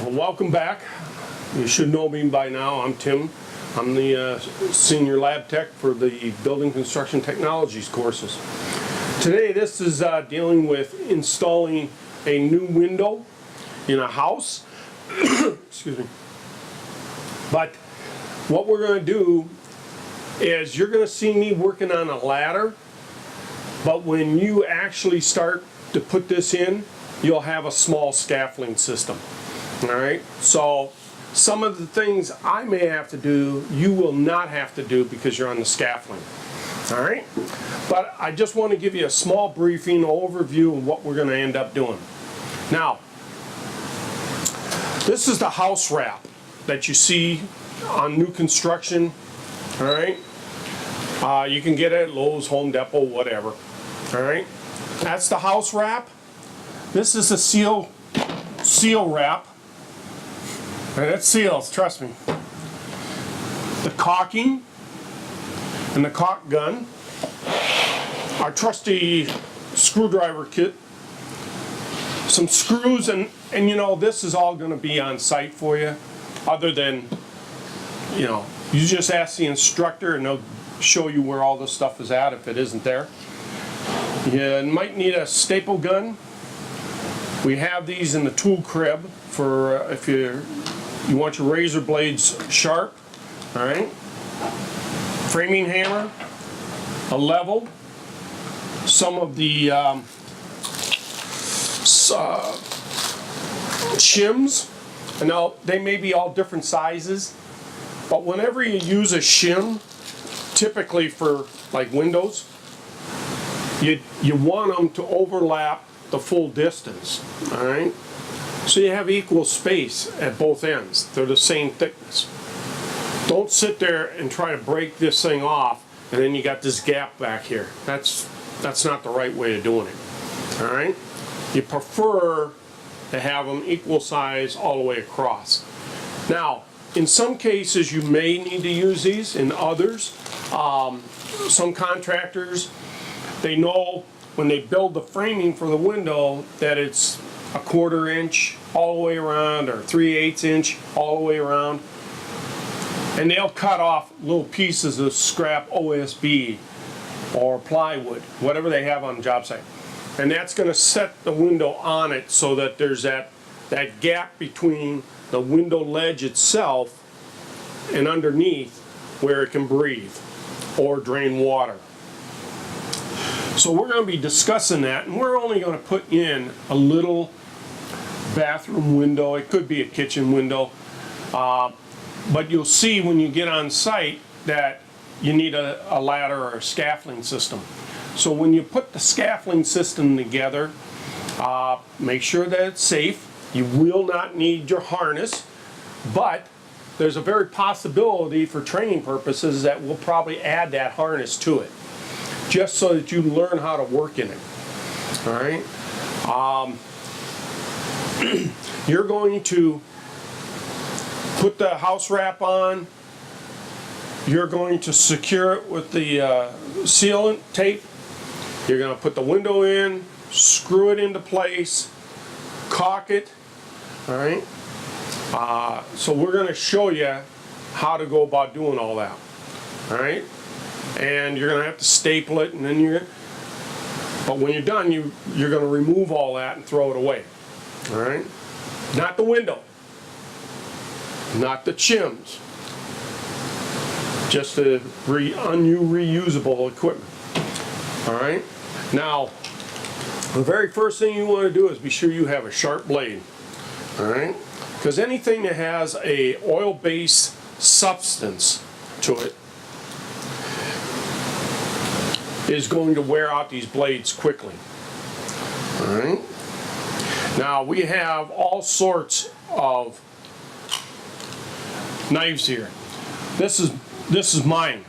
Well, welcome back. You should know me by now. I'm Tim. I'm the Senior Lab Tech for the Building Construction Technologies courses. Today this is dealing with installing a new window in a house. Excuse me. But what we're going to do is you're going to see me working on a ladder, but when you actually start to put this in, you'll have a small scaffolding system. Alright, so some of the things I may have to do, you will not have to do because you're on the scaffolding. Alright, but I just want to give you a small briefing overview of what we're going to end up doing. Now, this is the house wrap that you see on new construction. Alright, you can get it at Lowe's, Home Depot, whatever. Alright, that's the house wrap. This is a seal wrap. And it seals, trust me. The caulking and the caulk gun, our trusty screwdriver kit, some screws, and you know, this is all going to be on site for you, other than, you know, you just ask the instructor and they'll show you where all this stuff is at if it isn't there. You might need a staple gun. We have these in the tool crib for if you want your razor blades sharp. Alright. Framing hammer, a level, some of the shims. And now they may be all different sizes, but whenever you use a shim, typically for like windows, you want them to overlap the full distance. Alright. So you have equal space at both ends. They're the same thickness. Don't sit there and try to break this thing off and then you got this gap back here. That's not the right way of doing it. Alright? You prefer to have them equal size all the way across. Now, in some cases you may need to use these. In others, some contractors, they know when they build the framing for the window that it's a 1/4 inch all the way around or 3/8 inch all the way around, and they'll cut off little pieces of scrap OSB or plywood, whatever they have on the job site, and that's going to set the window on it so that there's that gap between the window ledge itself and underneath where it can breathe or drain water. So we're going to be discussing that, and we're only going to put in a little bathroom window. It could be a kitchen window, but you'll see when you get on site that you need a ladder or a scaffolding system. So when you put the scaffolding system together, make sure that it's safe. You will not need your harness, but there's a very possibility for training purposes that we'll probably add that harness to it, just so that you learn how to work in it. Alright? You're going to put the house wrap on. You're going to secure it with the sealant tape. You're going to put the window in, screw it into place, caulk it. Alright? So we're going to show you how to go about doing all that. Alright? And you're going to have to staple it, and then but when you're done, you're going to remove all that and throw it away. Alright? Not the window. Not the shims. Just the reusable equipment. Alright? Now, the very first thing you want to do is be sure you have a sharp blade. Alright? Because anything that has a oil-based substance to it is going to wear out these blades quickly. Alright? Now we have all sorts of knives here. This is mine.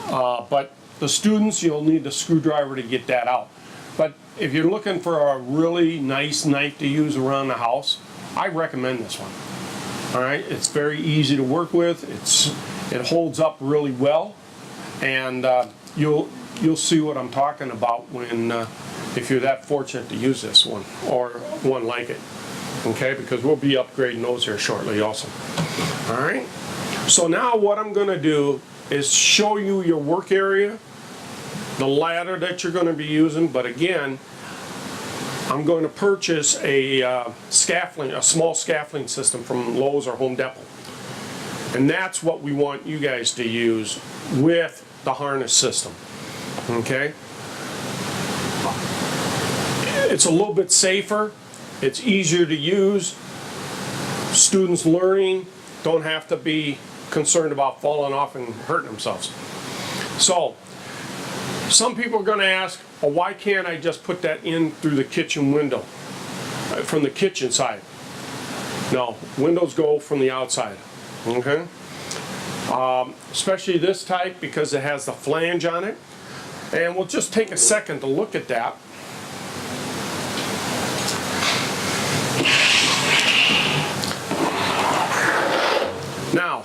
But the students, you'll need the screwdriver to get that out. But if you're looking for a really nice knife to use around the house, I recommend this one. Alright? It's very easy to work with. It holds up really well, and you'll see what I'm talking about when if you're that fortunate to use this one or one like it. Okay, because we'll be upgrading those here shortly also. All right, so now what I'm going to do is show you your work area, the ladder that you're going to be using, but again, I'm going to purchase a scaffolding, a small scaffolding system from Lowe's or Home Depot. And that's what we want you guys to use with the harness system. Okay? It's a little bit safer. It's easier to use. Students learning don't have to be concerned about falling off and hurting themselves. So, some people are going to ask, well, why can't I just put that in through the kitchen window, from the kitchen side? No, windows go from the outside, okay? Especially this type because it has the flange on it. And we'll just take a second to look at that. Now,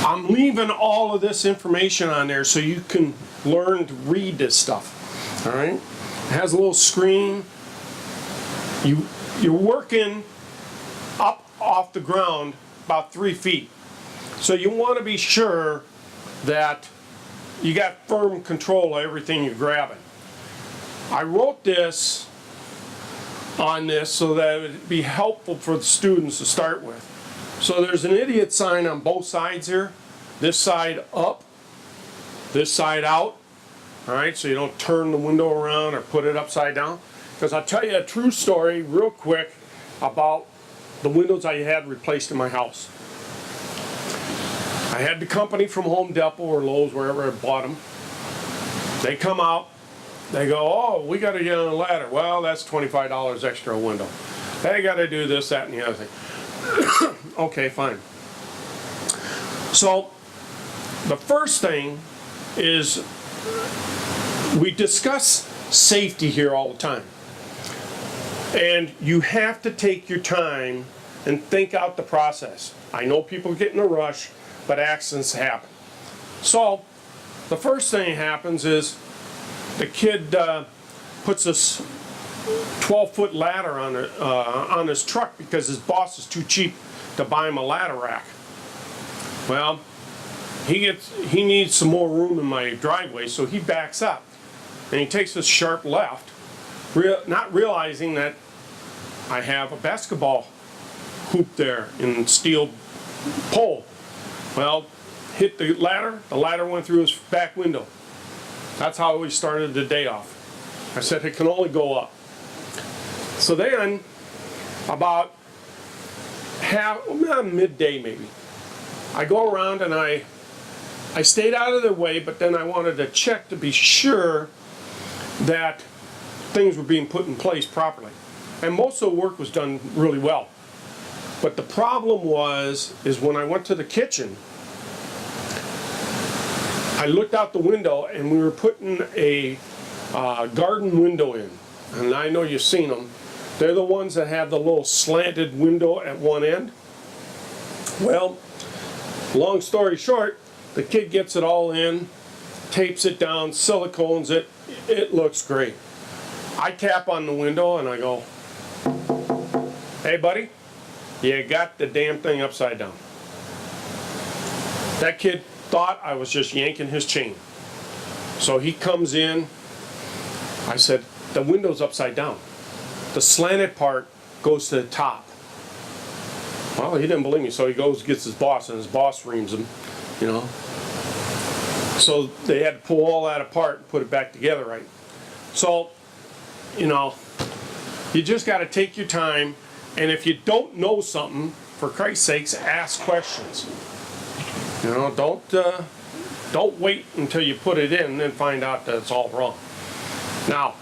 I'm leaving all of this information on there so you can learn to read this stuff. All right? It has a little screen. You're working up off the ground about 3 feet. So you want to be sure that you got firm control of everything you're grabbing. I wrote this on this so that it would be helpful for the students to start with. So there's an idiot sign on both sides here. This side up, this side out. All right, so you don't turn the window around or put it upside down. Because I'll tell you a true story real quick about the windows I had replaced in my house. I had the company from Home Depot or Lowe's, wherever I bought them. They come out, they go, oh, we got to get on a ladder. Well, that's $25 extra a window. They got to do this, that, and the other thing. Okay, fine. So, the first thing is we discuss safety here all the time. And you have to take your time and think out the process. I know people get in a rush, but accidents happen. So, the first thing that happens is the kid puts this 12-foot ladder on his truck because his boss is too cheap to buy him a ladder rack. Well, he needs some more room in my driveway, so he backs up and he takes this sharp left, not realizing that I have a basketball hoop there in steel pole. Well, hit the ladder went through his back window. That's how we started the day off. I said it can only go up. So then, about midday maybe, I go around and I stayed out of their way, but then I wanted to check to be sure that things were being put in place properly. And most of the work was done really well. But the problem is when I went to the kitchen, I looked out the window and we were putting a garden window in. And I know you've seen them. They're the ones that have the little slanted window at one end. Well, long story short, the kid gets it all in, tapes it down, silicones it. It looks great. I tap on the window and I go, hey buddy, you got the damn thing upside down. That kid thought I was just yanking his chain. So he comes in. I said, the window's upside down. The slanted part goes to the top. Well, he didn't believe me, so he goes gets his boss, and his boss reams him, you know. So they had to pull all that apart and put it back together right. So, you know, you just got to take your time, and if you don't know something, for Christ's sakes, ask questions. You know, don't wait until you put it in and then find out that it's all wrong. Now,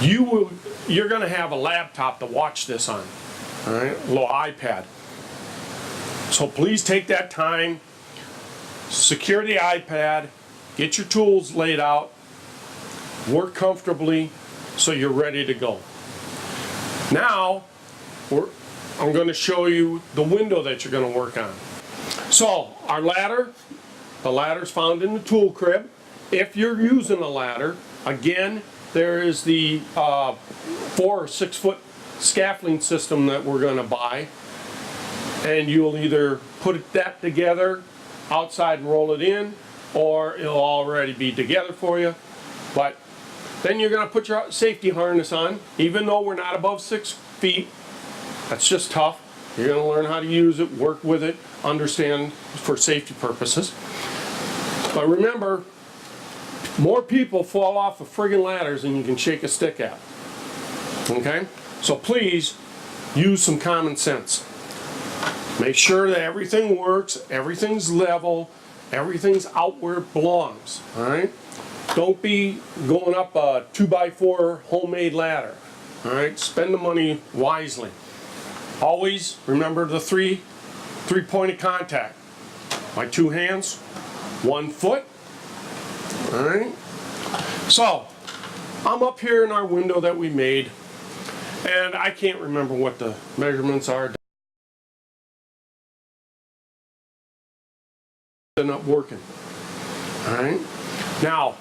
you're going to have a laptop to watch this on, all right? A little iPad. So please take that time, secure the iPad, get your tools laid out, work comfortably so you're ready to go. Now, I'm going to show you the window that you're going to work on. So, our ladder, the ladder's found in the tool crib. If you're using a ladder, again, there is the 4 or 6 foot scaffolding system that we're going to buy, and you'll either put that together outside and roll it in, or it'll already be together for you. But then you're going to put your safety harness on, even though we're not above 6 feet. That's just tough. You're going to learn how to use it, work with it, understand for safety purposes. But remember, more people fall off of friggin' ladders than you can shake a stick at. Okay? So please use some common sense. Make sure that everything works, everything's level, everything's out where it belongs. Alright? Don't be going up a 2x4 homemade ladder. Alright? Spend the money wisely. Always remember the three-point of contact. My 2 hands, 1 foot. Alright? So, I'm up here in our window that we made, and I can't remember what the measurements are. They're not working. Alright? Now,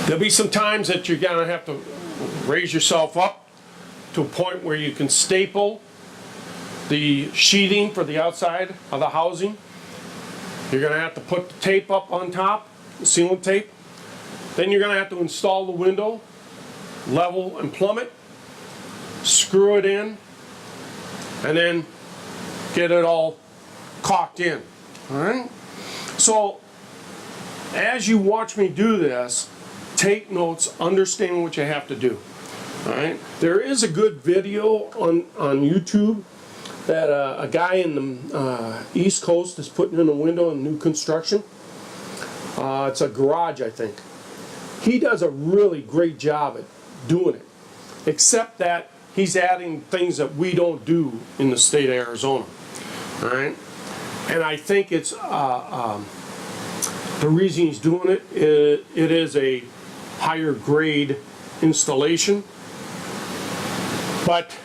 there'll be some times that you're going to have to raise yourself up to a point where you can staple the sheathing for the outside of the housing. You're going to have to put the tape up on top, the sealant tape. Then you're going to have to install the window, level and plumb it, screw it in, and then get it all caulked in. Alright? So, as you watch me do this, take notes, understand what you have to do. Alright? There is a good video on YouTube that a guy in the East Coast is putting in a window in new construction. It's a garage, I think. He does a really great job at doing it, except that he's adding things that we don't do in the state of Arizona. Alright? And I think it's the reason he's doing it, it is a higher grade installation. But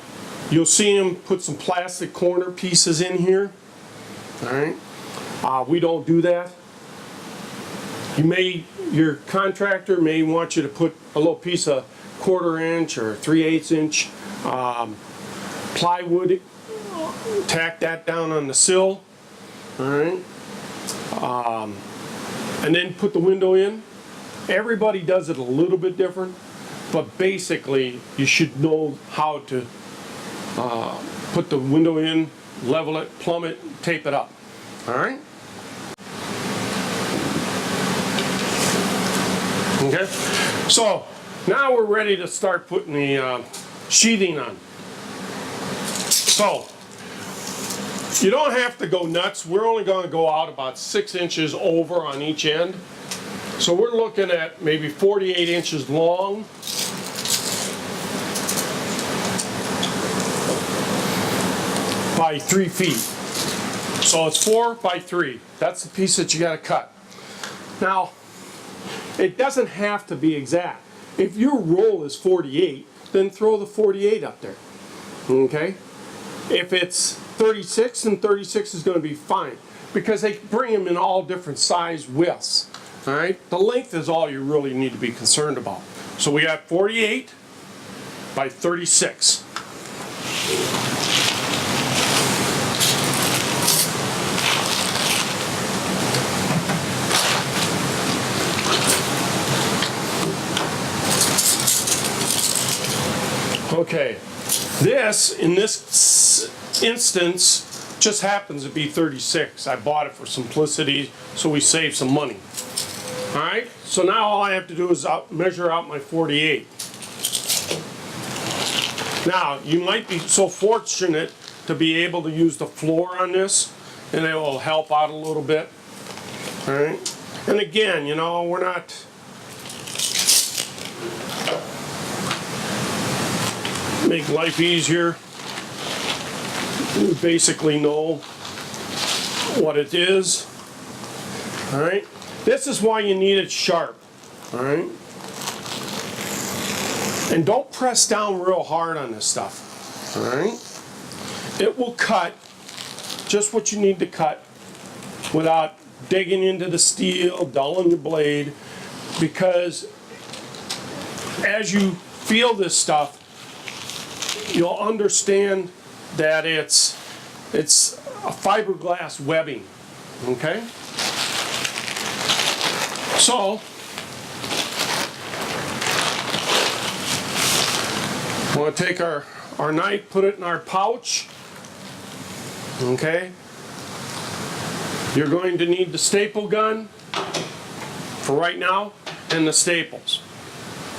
you'll see him put some plastic corner pieces in here. Alright? We don't do that. Your contractor may want you to put a little piece of 1/4 inch or 3/8 inch plywood, tack that down on the sill. Alright? And then put the window in. Everybody does it a little bit different, but basically you should know how to put the window in, level it, plumb it, tape it up. Alright? Okay? So, now we're ready to start putting the sheathing on. So, you don't have to go nuts. We're only going to go out about 6 inches over on each end. So we're looking at maybe 48 inches long. By 3 feet. So it's 4 by 3. That's the piece that you got to cut. Now, it doesn't have to be exact. If your roll is 48, then throw the 48 up there. Okay? If it's 36, then 36 is going to be fine, because they bring them in all different size widths. All right? The length is all you really need to be concerned about. So we got 48 by 36. Okay, this, in this instance, just happens to be 36. I bought it for simplicity, so we save some money. Alright, so now all I have to do is measure out my 48. Now, you might be so fortunate to be able to use the floor on this, and it will help out a little bit. Alright, and again, you know, we're not... make life easier. You basically know what it is. Alright? This is why you need it sharp. Alright? And don't press down real hard on this stuff. Alright? It will cut just what you need to cut without digging into the steel, dulling your blade, because as you feel this stuff, you'll understand that it's a fiberglass webbing, okay? So, we're going to take our knife, put it in our pouch, okay? You're going to need the staple gun for right now and the staples,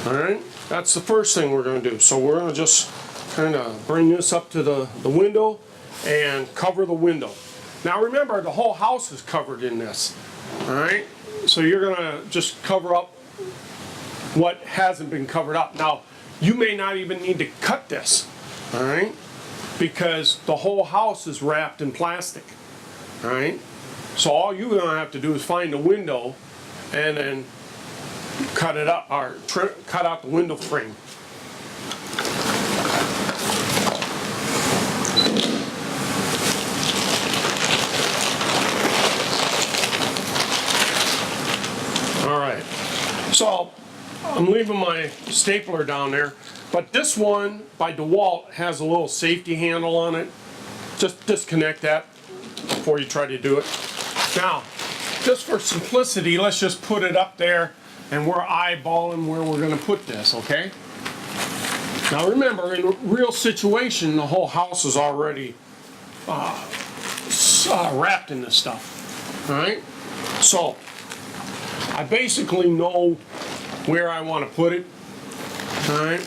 all right? That's the first thing we're going to do. So we're going to just kind of bring this up to the window and cover the window. Now remember, the whole house is covered in this, all right? So you're going to just cover up what hasn't been covered up. Now, you may not even need to cut this, all right? Because the whole house is wrapped in plastic, all right? So all you're going to have to do is find a window and then cut it up, or cut out the window frame. All right, so I'm leaving my stapler down there, but this one by DeWalt has a little safety handle on it. Just disconnect that before you try to do it. Now, just for simplicity, let's just put it up there and we're eyeballing where we're going to put this, okay? Now remember, in a real situation, the whole house is already wrapped in this stuff, all right? So, I basically know where I want to put it, all right?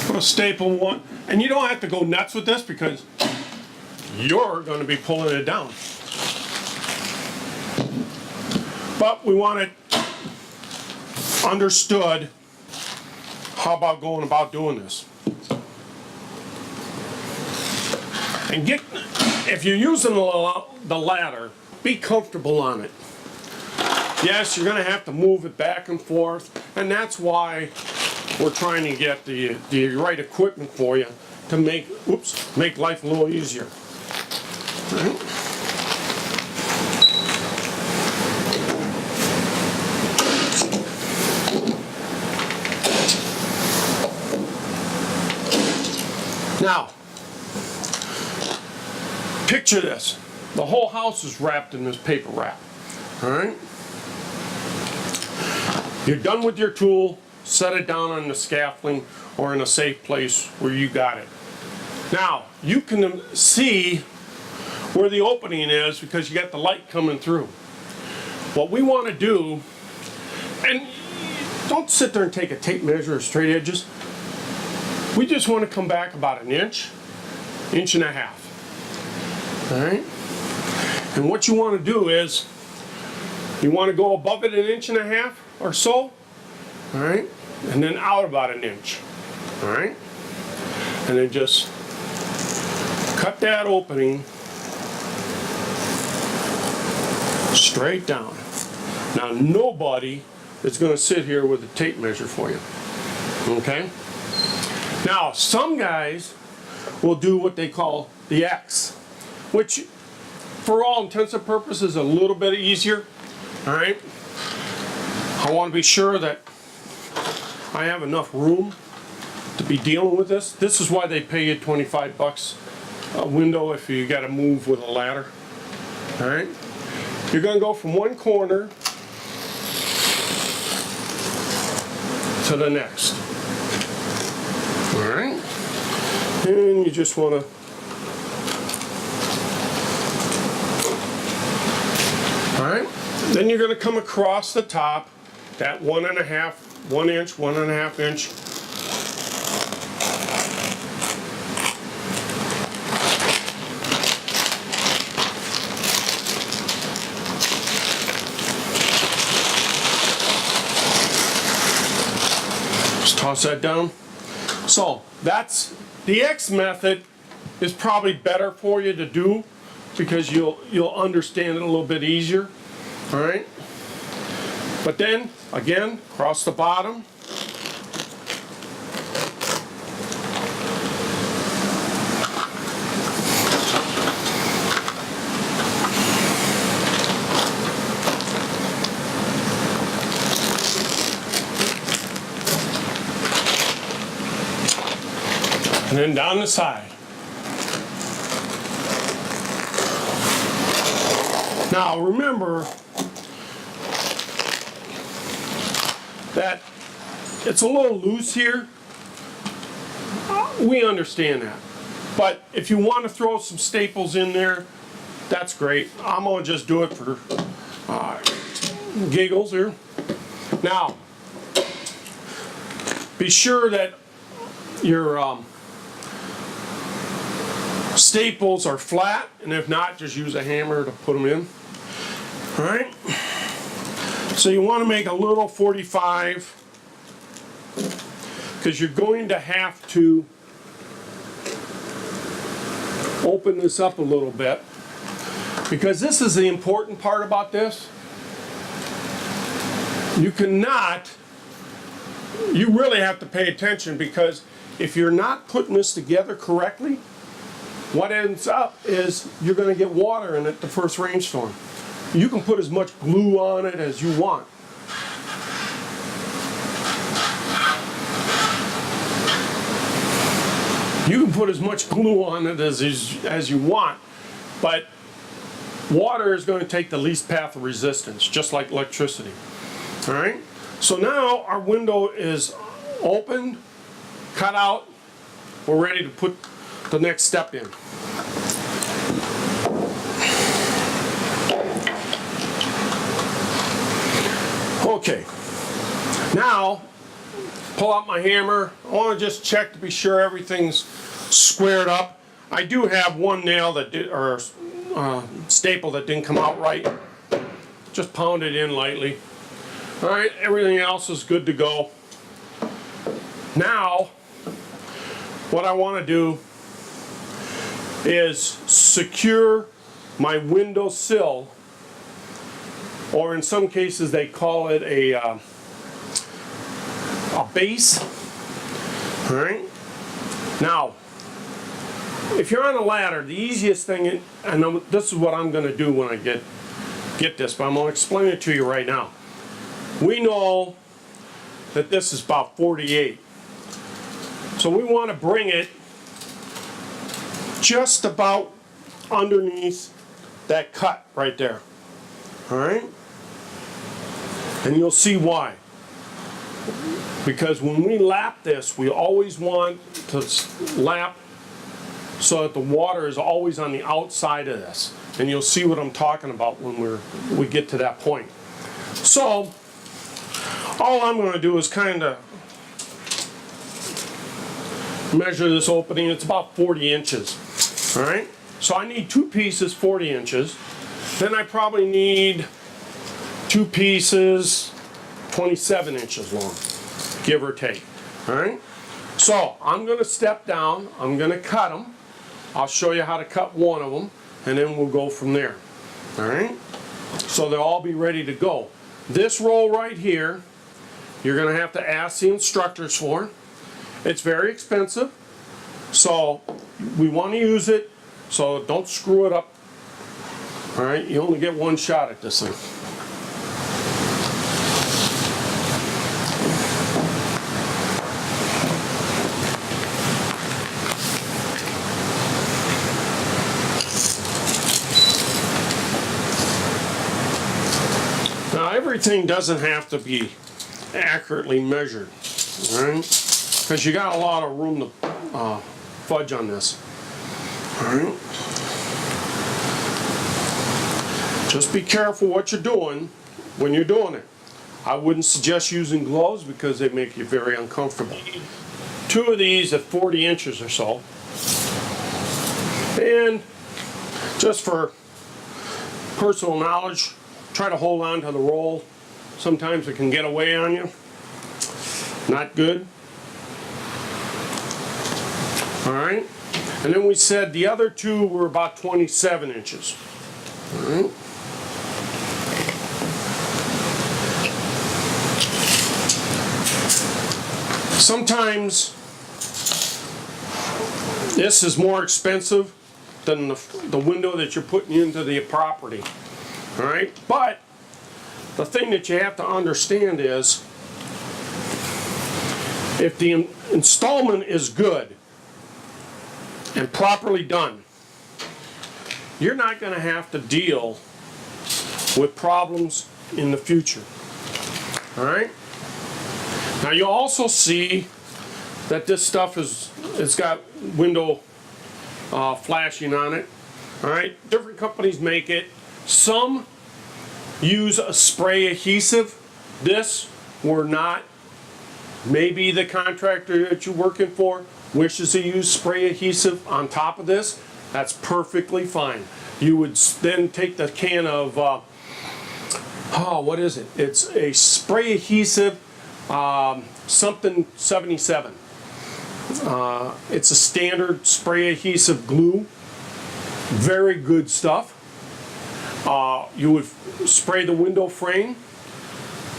Put a staple one, and you don't have to go nuts with this because you're going to be pulling it down. But we want it understood. How about going about doing this? And if you're using the ladder, be comfortable on it. Yes, you're going to have to move it back and forth, and that's why we're trying to get the right equipment for you to make life a little easier. All right. Now, picture this. The whole house is wrapped in this paper wrap. All right? You're done with your tool, set it down on the scaffolding or in a safe place where you got it. Now, you can see where the opening is because you got the light coming through. What we want to do, and don't sit there and take a tape measure of straight edges. We just want to come back about an inch, inch and a half. All right? And what you want to do is, you want to go above it an inch and a half or so, all right? And then out about an inch, all right? And then just cut that opening straight down. Now nobody is going to sit here with a tape measure for you, okay? Now some guys will do what they call the X, which for all intents and purposes is a little bit easier, all right? I want to be sure that I have enough room to be dealing with this. This is why they pay you 25 bucks a window if you got to move with a ladder, all right? You're going to go from one corner to the next, all right? And you just want to all right, then you're going to come across the top, that 1 inch, 1.5 inch. Just toss that down. So that's the X method is probably better for you to do because you'll understand it a little bit easier, all right? But then, again, across the bottom. And then down the side. Now remember that it's a little loose here. We understand that. But if you want to throw some staples in there, that's great. I'm going to just do it for giggles here. Now, be sure that your staples are flat, and if not, just use a hammer to put them in. All right. So you want to make a little 45 because you're going to have to open this up a little bit, because this is the important part about this. You really have to pay attention, because if you're not putting this together correctly, what ends up is you're going to get water in it the first rainstorm. You can put as much glue on it as you want. You can put as much glue on it as you want, but water is going to take the least path of resistance, just like electricity. All right? So now our window is open, cut out. We're ready to put the next step in. Okay. Now, pull out my hammer. I want to just check to be sure everything's squared up. I do have one nail that staple that didn't come out right. Just pound it in lightly. All right, everything else is good to go. Now, what I want to do is secure my window sill, or in some cases they call it a base. All right. Now, if you're on a ladder, the easiest thing, and this is what I'm going to do when I get this, but I'm going to explain it to you right now. We know that this is about 48, so we want to bring it just about underneath that cut right there. All right, and you'll see why. Because when we lap this, we always want to lap so that the water is always on the outside of this. And you'll see what I'm talking about when we get to that point. So, all I'm going to do is kind of measure this opening. It's about 40 inches. All right? So I need 2 pieces, 40 inches. Then I probably need 2 pieces, 27 inches long, give or take. All right? So I'm going to step down. I'm going to cut them. I'll show you how to cut one of them, and then we'll go from there. All right? So they'll all be ready to go. This roll right here, you're going to have to ask the instructors for. It's very expensive, so we want to use it, so don't screw it up. All right? You only get one shot at this thing. Now, everything doesn't have to be accurately measured, all right? Because you got a lot of room to fudge on this. All right? Just be careful what you're doing when you're doing it. I wouldn't suggest using gloves because they make you very uncomfortable. 2 of these at 40 inches or so. And just for personal knowledge, try to hold on to the roll. Sometimes it can get away on you. Not good. All right. And then we said the other 2 were about 27 inches. All right. Sometimes this is more expensive than the window that you're putting into the property. All right, but the thing that you have to understand is if the installment is good, and properly done, you're not going to have to deal with problems in the future. All right? Now you'll also see that this stuff it's got window flashing on it. All right? Different companies make it. Some use a spray adhesive. This, we're not. Maybe the contractor that you're working for wishes to use spray adhesive on top of this. That's perfectly fine. You would then take the can of, what is it? It's a spray adhesive, something 77. It's a standard spray adhesive glue. Very good stuff. You would spray the window frame,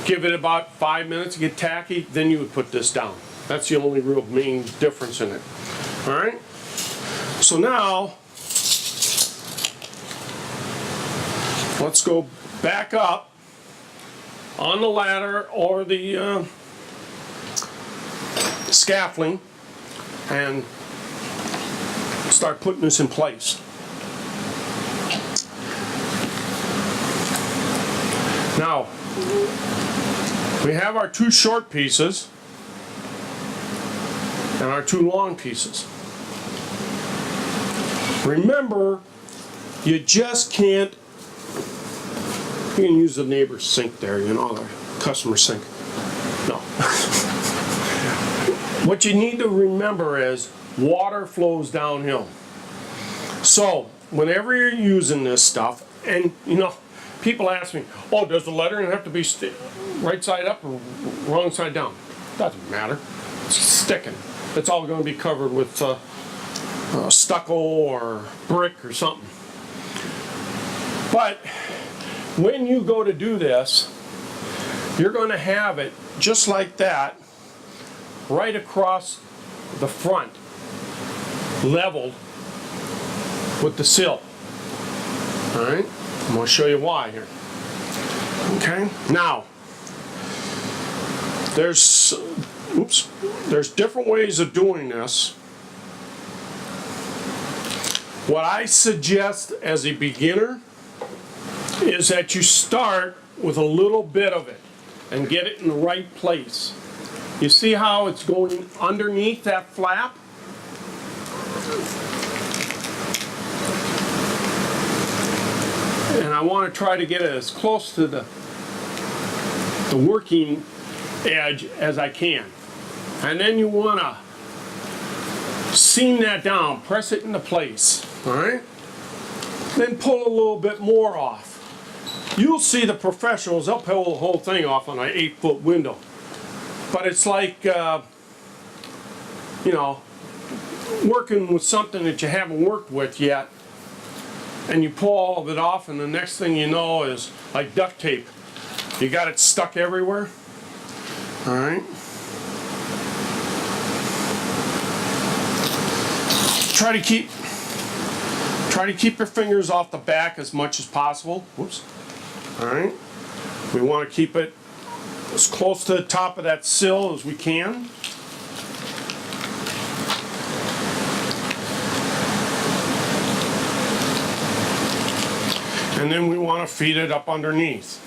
give it about 5 minutes to get tacky, then you would put this down. That's the only real main difference in it. All right? So now, let's go back up on the ladder or the scaffolding and start putting this in place. Now, we have our two short pieces and our two long pieces. Remember, you just can't, you can use the neighbor's sink there, you know, the customer sink. No. What you need to remember is water flows downhill. So, whenever you're using this stuff, and you know, people ask me, oh, does the lettering have to be right side up or wrong side down? Doesn't matter. It's sticking. It's all going to be covered with stucco or brick or something. But when you go to do this, you're going to have it just like that, right across the front, leveled with the sill. All right? I'm going to show you why here. Okay? Now, there's different ways of doing this. What I suggest as a beginner is that you start with a little bit of it and get it in the right place. You see how it's going underneath that flap? And I want to try to get it as close to the working edge as I can. And then you want to seam that down, press it into place, all right? Then pull a little bit more off. You'll see the professionals, they'll pull the whole thing off on an 8-foot window. But it's like, you know, working with something that you haven't worked with yet, and you pull all of it off, and the next thing you know is like duct tape. You got it stuck everywhere. All right. Try to keep your fingers off the back as much as possible. Whoops. All right. We want to keep it as close to the top of that sill as we can. And then we want to feed it up underneath.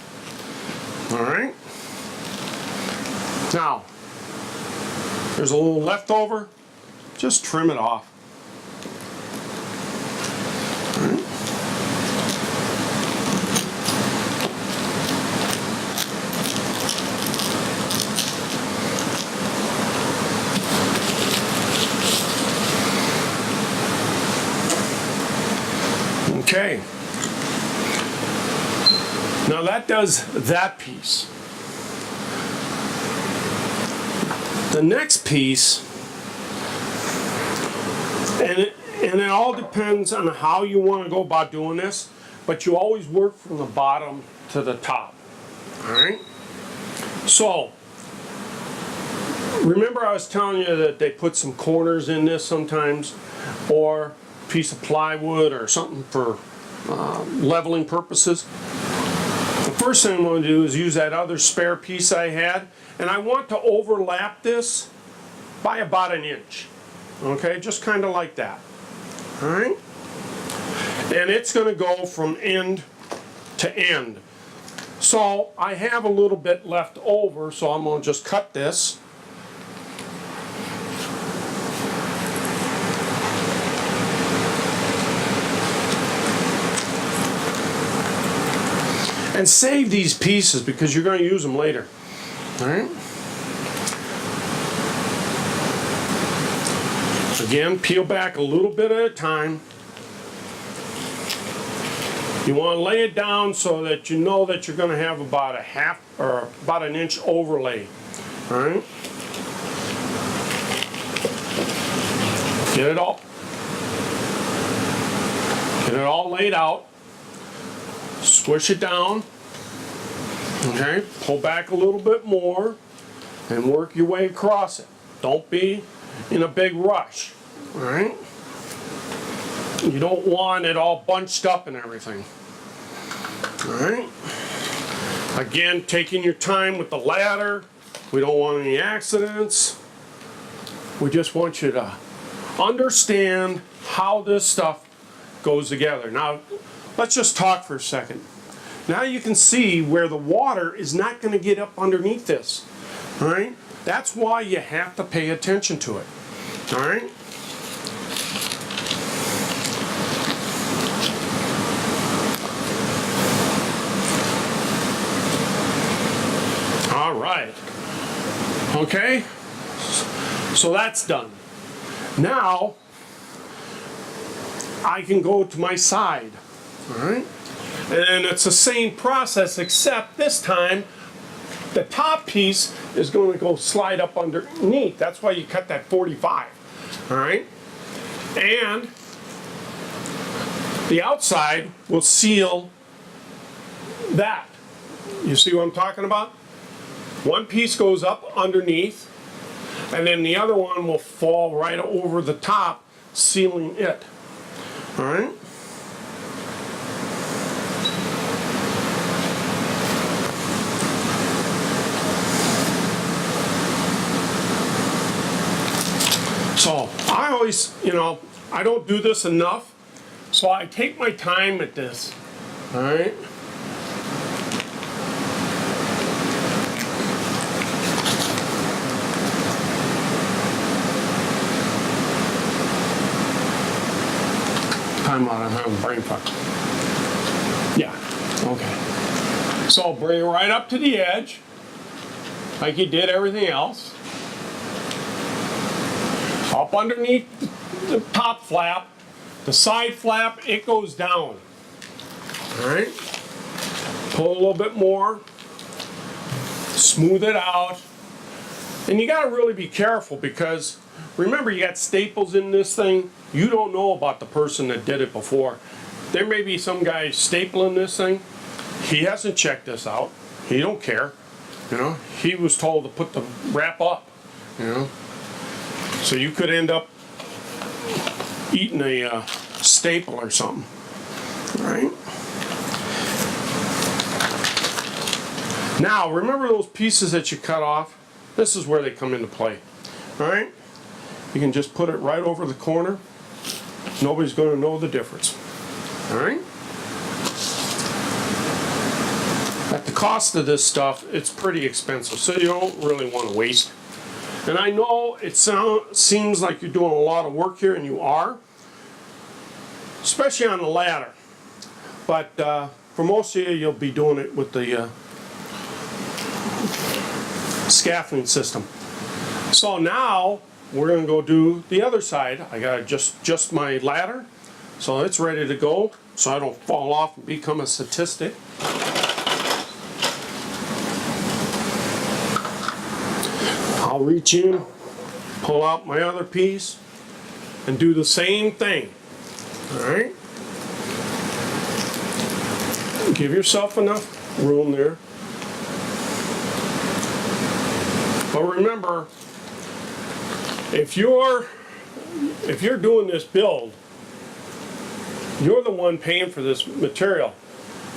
All right. Now, there's a little leftover. Just trim it off. All right. Okay. Now that does that piece. The next piece, and it all depends on how you want to go about doing this, but you always work from the bottom to the top. All right? So, remember I was telling you that they put some corners in this sometimes, or a piece of plywood or something for leveling purposes. The first thing I'm going to do is use that other spare piece I had, and I want to overlap this by about 1 inch. Okay, just kind of like that. All right? And it's going to go from end to end. So I have a little bit left over, so I'm going to just cut this. And save these pieces because you're going to use them later. All right? Again, peel back a little bit at a time. You want to lay it down so that you know that you're going to have about a half or about an inch overlay. All right? Get it all laid out. Squish it down. Okay? Pull back a little bit more and work your way across it. Don't be in a big rush. All right? You don't want it all bunched up and everything. All right? Again, taking your time with the ladder. We don't want any accidents. We just want you to understand how this stuff goes together. Now, let's just talk for a second. Now you can see where the water is not going to get up underneath this. All right? That's why you have to pay attention to it. All right? All right. Okay? So that's done. Now, I can go to my side. All right? And it's the same process, except this time the top piece is going to go slide up underneath. That's why you cut that 45. All right? And the outside will seal that. You see what I'm talking about? One piece goes up underneath, and then the other one will fall right over the top, sealing it. All right? So I always, I don't do this enough, so I take my time at this. All right? Time out, I'm having a brain fuck. Yeah, okay. So bring it right up to the edge, like you did everything else. Up underneath the top flap, the side flap, it goes down. All right? Pull a little bit more, smooth it out. And you got to really be careful because remember, you got staples in this thing. You don't know about the person that did it before. There may be some guy stapling this thing. He hasn't checked this out. He don't care. He was told to put the wrap up. So you could end up eating a staple or something. All right? Now, remember those pieces that you cut off? This is where they come into play. All right? You can just put it right over the corner. Nobody's going to know the difference. All right? At the cost of this stuff, it's pretty expensive, so you don't really want to waste it. And I know it seems like you're doing a lot of work here, and you are, especially on the ladder. But for most of you, you'll be doing it with the scaffolding system. So now we're going to go do the other side. I got just my ladder, so it's ready to go, so I don't fall off and become a statistic. I'll reach in, pull out my other piece, and do the same thing. All right? Give yourself enough room there. But remember, if you're doing this build, you're the one paying for this material,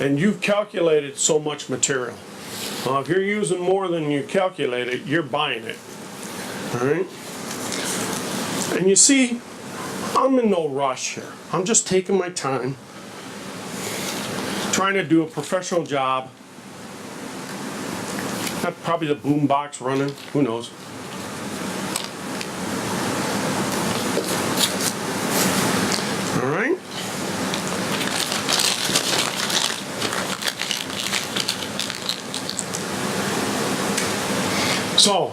and you've calculated so much material. If you're using more than you calculated, you're buying it. All right? And you see, I'm in no rush here. I'm just taking my time, trying to do a professional job. That's probably the boom box running, who knows. All right. So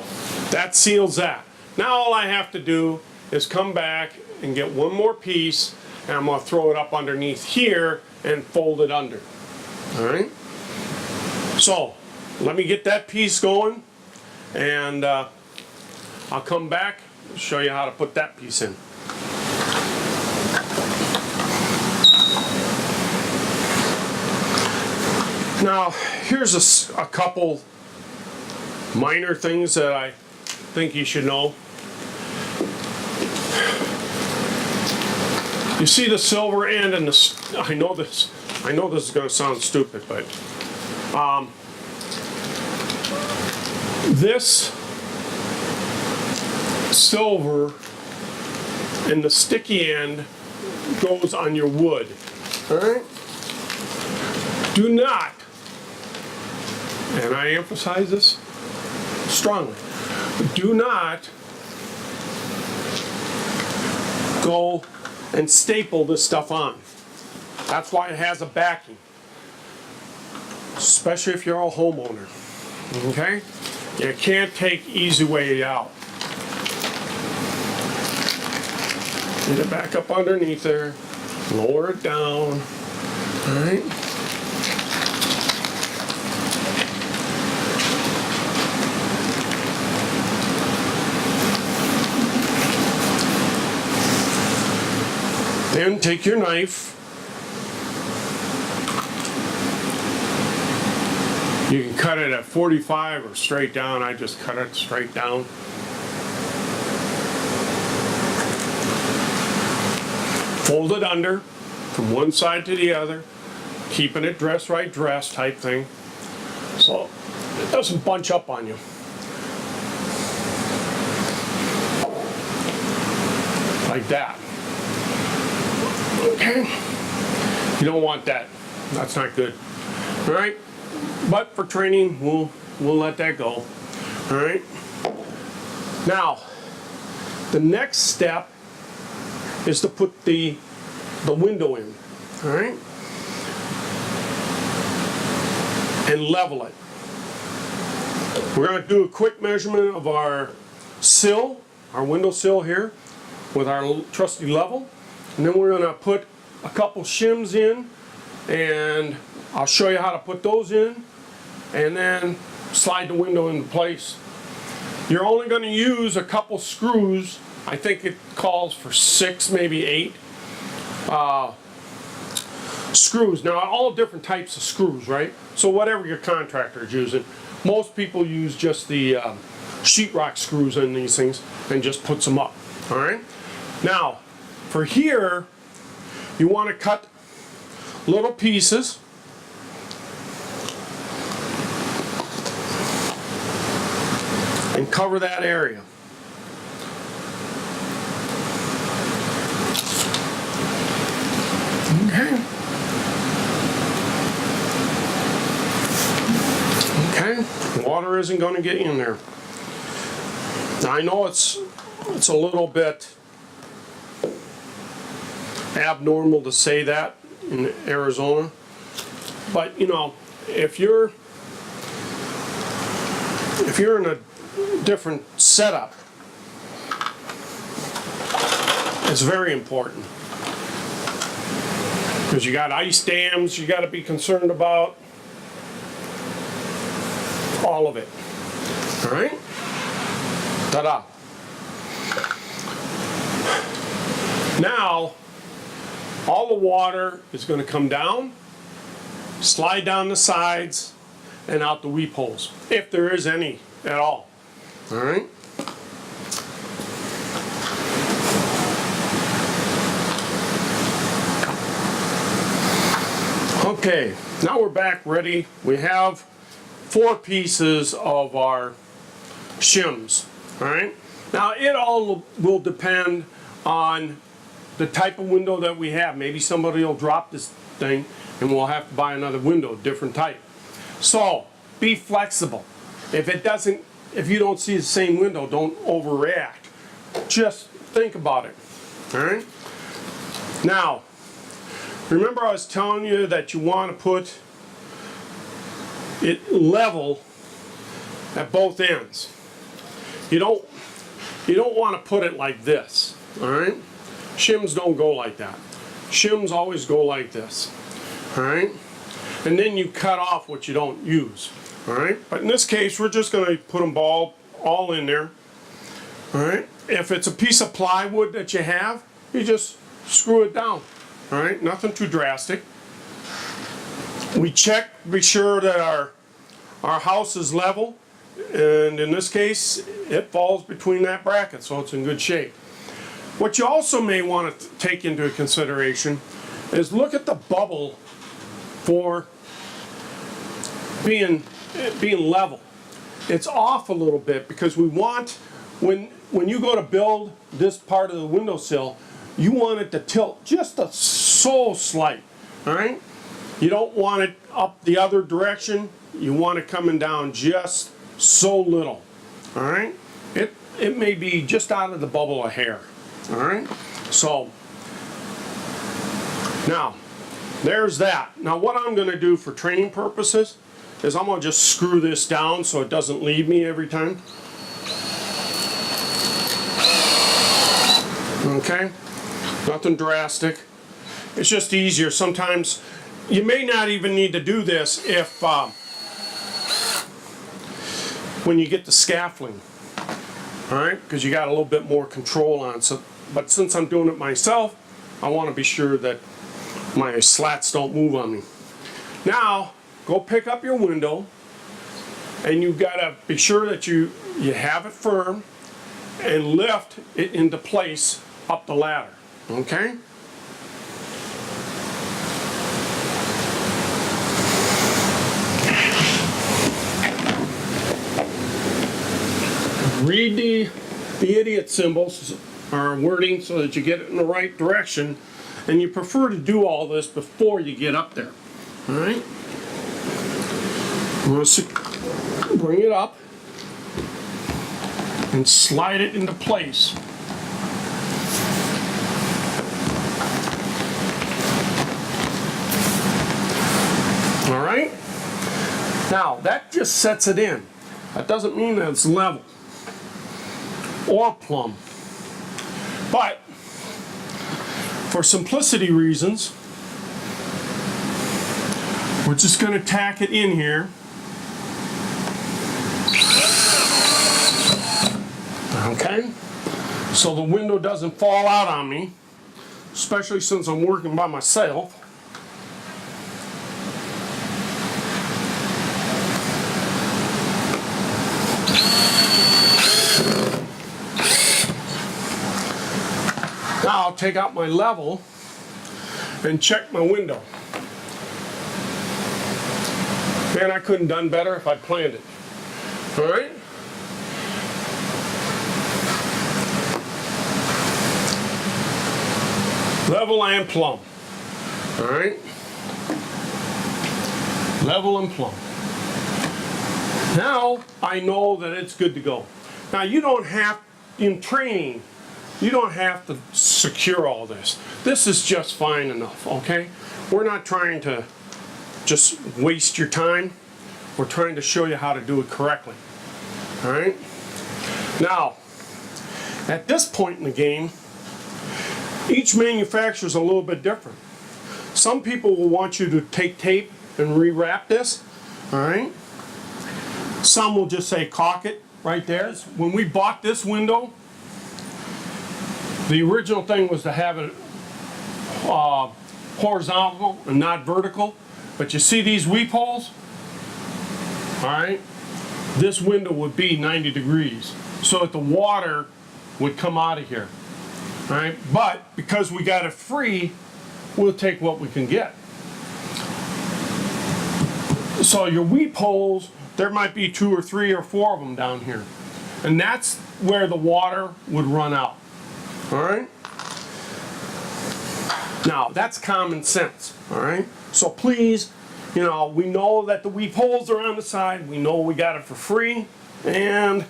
that seals that. Now all I have to do is come back and get one more piece, and I'm going to throw it up underneath here and fold it under. All right. So let me get that piece going, and I'll come back and show you how to put that piece in. Now, here's a couple minor things that I think you should know. You see the silver end and the, I know this is going to sound stupid, but this silver and the sticky end goes on your wood. All right? Do not, and I emphasize this strongly, do not go and staple this stuff on. That's why it has a backing, especially if you're a homeowner. Okay? You can't take easy way out. Get it back up underneath there, lower it down. All right? Then take your knife. You can cut it at 45 or straight down. I just cut it straight down. Fold it under from one side to the other, keeping it dress right dress type thing, so it doesn't bunch up on you. Like that. Okay, you don't want that. That's not good. All right, but for training, we'll let that go. All right. Now, the next step is to put the window in. All right, and level it. We're going to do a quick measurement of our sill, our window sill here, with our trusty level. And then we're going to put a couple shims in, and I'll show you how to put those in, and then slide the window into place. You're only going to use a couple screws. I think it calls for 6, maybe 8 screws. Now, all different types of screws, right? So whatever your contractor is using. Most people use just the sheetrock screws in these things and just puts them up. All right? Now, for here, you want to cut little pieces. And cover that area. Okay. Okay. Water isn't going to get in there. Now, I know it's a little bit abnormal to say that in Arizona, but you know, if you're in a different setup, it's very important, because you got ice dams you got to be concerned about, all of it. All right, ta-da. Now all the water is going to come down, slide down the sides, and out the weep holes, if there is any at all. All right? Okay, now we're back ready. We have 4 pieces of our shims. All right? Now, it all will depend on the type of window that we have. Maybe somebody will drop this thing and we'll have to buy another window, different type. So be flexible. If you don't see the same window, don't overreact. Just think about it. All right? Now, remember I was telling you that you want to put it level at both ends. You don't want to put it like this. All right? Shims don't go like that. Shims always go like this. All right? And then you cut off what you don't use. All right? But in this case, we're just going to put them all in there. All right? If it's a piece of plywood that you have, you just screw it down. All right? Nothing too drastic. We check, be sure that our house is level. And in this case, it falls between that bracket, so it's in good shape. What you also may want to take into consideration is look at the bubble for being level. It's off a little bit because we want, when you go to build this part of the windowsill, you want it to tilt just so slight. All right? You don't want it up the other direction. You want it coming down just so little. All right? It may be just out of the bubble a hair. All right? So now there's that. Now what I'm going to do for training purposes is I'm going to just screw this down so it doesn't leave me every time. Okay? Nothing drastic. It's just easier. Sometimes you may not even need to do this if when you get the scaffolding. All right? Because you got a little bit more control on it. So, but since I'm doing it myself, I want to be sure that my slats don't move on me. Now, go pick up your window, and you've got to be sure that you have it firm and lift it into place up the ladder. Okay? Read the idiot symbols or wording so that you get it in the right direction, and you prefer to do all this before you get up there. All right? I'm going to bring it up and slide it into place. All right? Now, that just sets it in. That doesn't mean that it's level or plumb. But for simplicity reasons, we're just going to tack it in here. Okay? So the window doesn't fall out on me, especially since I'm working by myself. Now I'll take out my level and check my window. Man, I couldn't have done better if I'd planned it. All right? Level and plumb. All right? Level and plumb. Now I know that it's good to go. Now you don't have, in training, you don't have to secure all this. This is just fine enough, okay? We're not trying to just waste your time. We're trying to show you how to do it correctly. All right? Now, at this point in the game, each manufacturer is a little bit different. Some people will want you to take tape and rewrap this, all right? Some will just say caulk it right there. When we bought this window, the original thing was to have it horizontal and not vertical. But you see these weep holes? All right? This window would be 90 degrees so that the water would come out of here. All right? But because we got it free, we'll take what we can get. So your weep holes, there might be 2 or 3 or 4 of them down here. And that's where the water would run out. All right? Now, that's common sense, all right? So please, you know, we know that the weep holes are on the side. We know we got it for free. And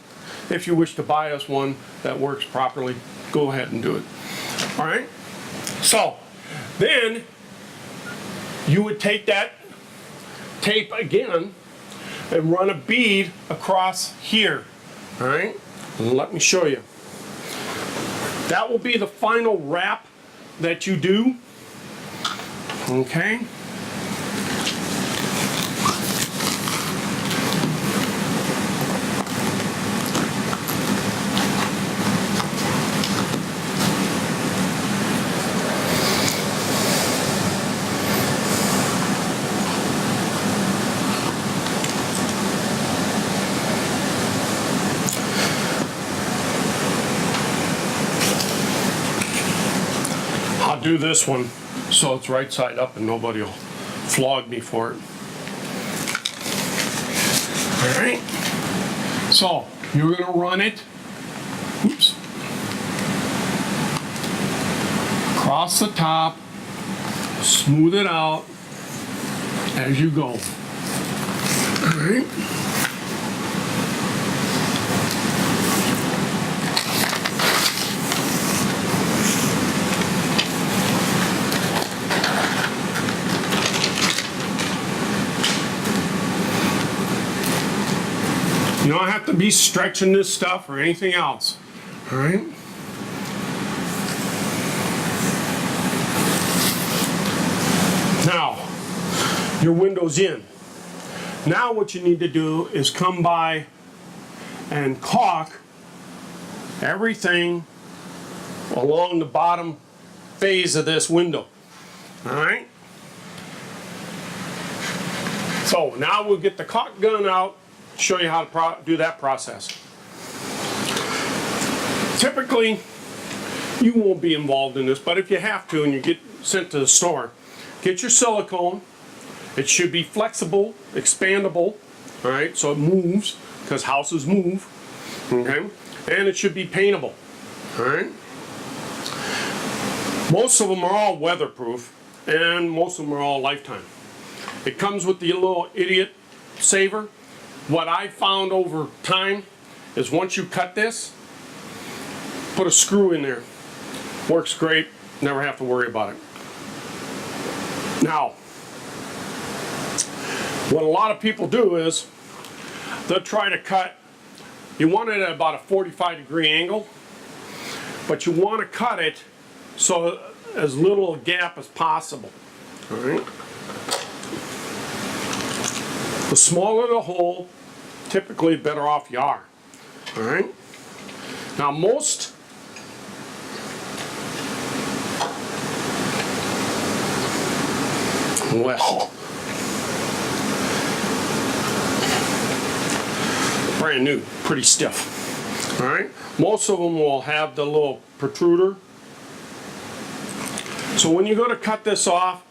if you wish to buy us one that works properly, go ahead and do it. All right? So then you would take that tape again and run a bead across here. All right? And let me show you. That will be the final wrap that you do. Okay? I'll do this one so it's right side up and nobody will flog me for it. All right. So you're going to run it. Oops. Across the top. Smooth it out as you go. All right. You don't have to be stretching this stuff or anything else. All right. Now, your window's in. Now what you need to do is come by and caulk everything along the bottom phase of this window. All right. So now we'll get the caulk gun out, show you how to do that process. Typically, you won't be involved in this, but if you have to and you get sent to the store, get your silicone. It should be flexible, expandable, all right, so it moves, because houses move, okay? And it should be paintable, all right? Most of them are all weatherproof, and most of them are all lifetime. It comes with the little idiot saver. What I found over time is once you cut this, put a screw in there. Works great, never have to worry about it. Now, what a lot of people do is they'll try to cut, you want it at about a 45-degree angle, but you want to cut it so as little a gap as possible. All right? The smaller the hole, typically the better off you are. All right? Now most brand new, pretty stiff. All right? Most of them will have the little protruder. So when you go to cut this off,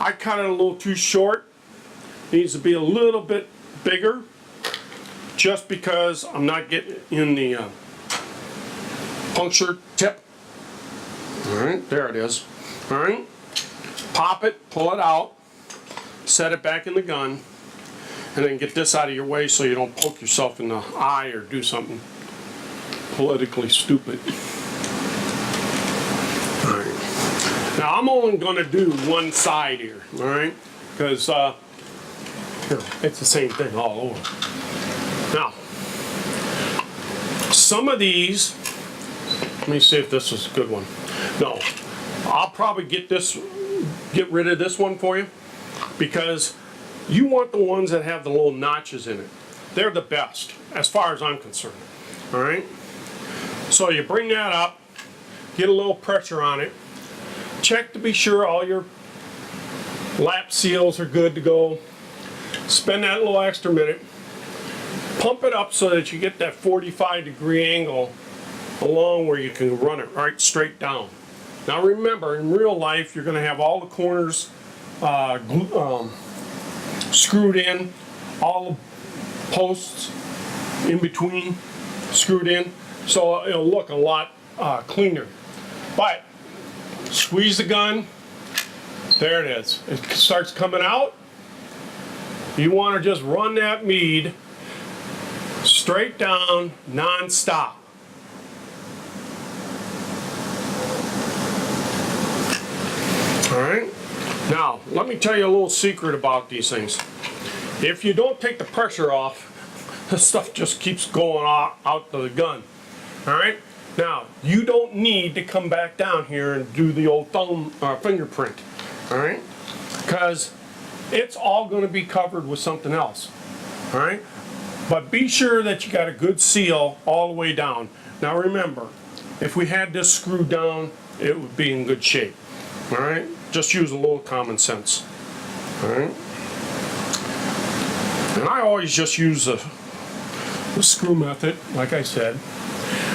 I cut it a little too short. Needs to be a little bit bigger, just because I'm not getting in the puncture tip. All right, there it is. All right, pop it, pull it out, set it back in the gun, and then get this out of your way so you don't poke yourself in the eye or do something politically stupid. All right. Now I'm only going to do one side here. All right, because it's the same thing all over. Now, some of these, let me see if this is a good one. No, I'll probably get rid of this one for you, because you want the ones that have the little notches in it. They're the best, as far as I'm concerned. All right? So you bring that up, get a little pressure on it, check to be sure all your lap seals are good to go. Spend that little extra minute, pump it up so that you get that 45-degree angle along where you can run it right straight down. Now remember, in real life, you're going to have all the corners screwed in, all the posts in between screwed in, so it'll look a lot cleaner. But squeeze the gun, There it is. It starts coming out. You want to just run that mead straight down, non-stop. All right. Now, let me tell you a little secret about these things. If you don't take the pressure off, the stuff just keeps going out to the gun. All right. Now, you don't need to come back down here and do the old thumb fingerprint. All right. Because it's all going to be covered with something else. All right. But be sure that you got a good seal all the way down. Now remember, if we had this screwed down, it would be in good shape. All right. Just use a little common sense. All right. And I always just use the screw method, like I said.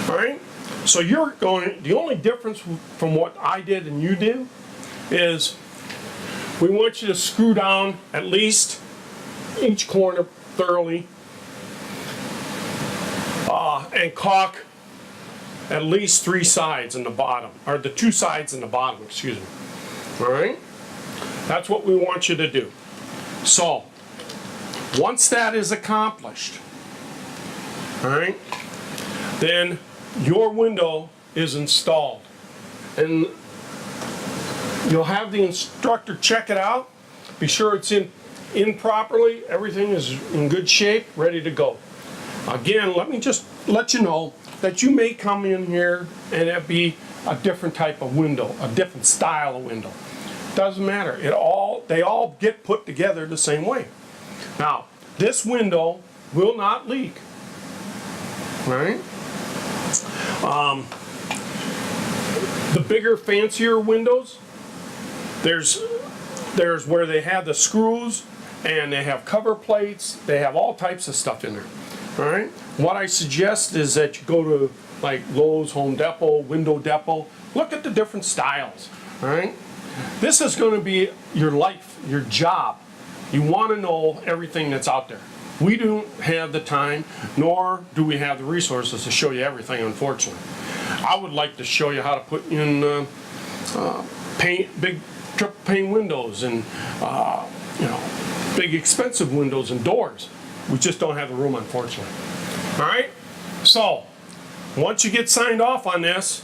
All right. So the only difference from what I did and you did is we want you to screw down at least each corner thoroughly and caulk at least 3 sides in the bottom, or the 2 sides in the bottom, excuse me. All right? That's what we want you to do. So, once that is accomplished, all right, then your window is installed. And you'll have the instructor check it out. Be sure it's in properly. Everything is in good shape, ready to go. Again, let me just let you know that you may come in here and it be a different type of window, a different style of window. Doesn't matter. They all get put together the same way. Now, this window will not leak. Right? The bigger, fancier windows, there's where they have the screws and they have cover plates. They have all types of stuff in there. All right. What I suggest is that you go to like Lowe's, Home Depot, Window Depot. Look at the different styles. All right. This is going to be your life, your job. You want to know everything that's out there. We don't have the time, nor do we have the resources to show you everything, unfortunately. I would like to show you how to put in big triple pane windows and big expensive windows and doors. We just don't have the room, unfortunately. All right. So once you get signed off on this,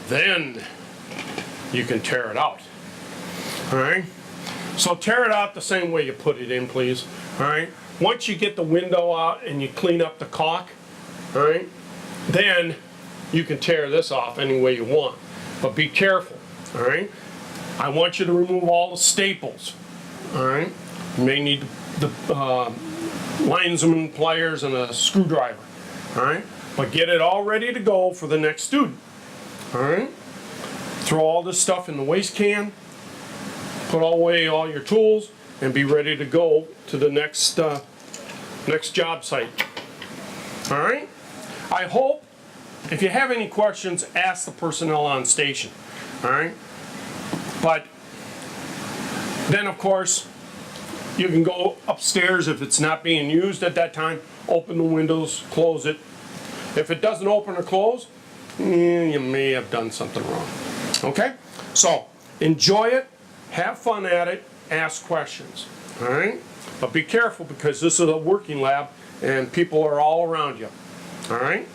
then you can tear it out. All right. So tear it out the same way you put it in, please. All right. Once you get the window out and you clean up the caulk, all right, then you can tear this off any way you want. But be careful, all right? I want you to remove all the staples, all right? You may need the linesman pliers and a screwdriver, all right? But get it all ready to go for the next student, all right? Throw all this stuff in the waste can, put away all your tools, and be ready to go to the next job site. All right? I hope, if you have any questions, ask the personnel on station. All right? But then, of course, you can go upstairs if it's not being used at that time, open the windows, close it. If it doesn't open or close, you may have done something wrong. Okay? So, enjoy it, have fun at it, ask questions, all right? But be careful because this is a working lab and people are all around you, all right?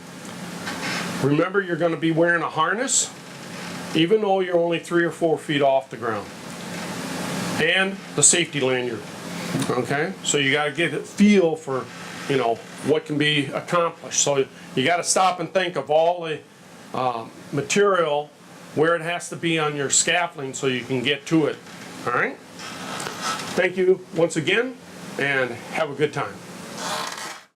Remember, you're going to be wearing a harness even though you're only 3 or 4 feet off the ground. And the safety lanyard, okay? So you got to get a feel for, what can be accomplished. So you got to stop and think of all the material where it has to be on your scaffolding so you can get to it, all right? Thank you once again, and have a good time.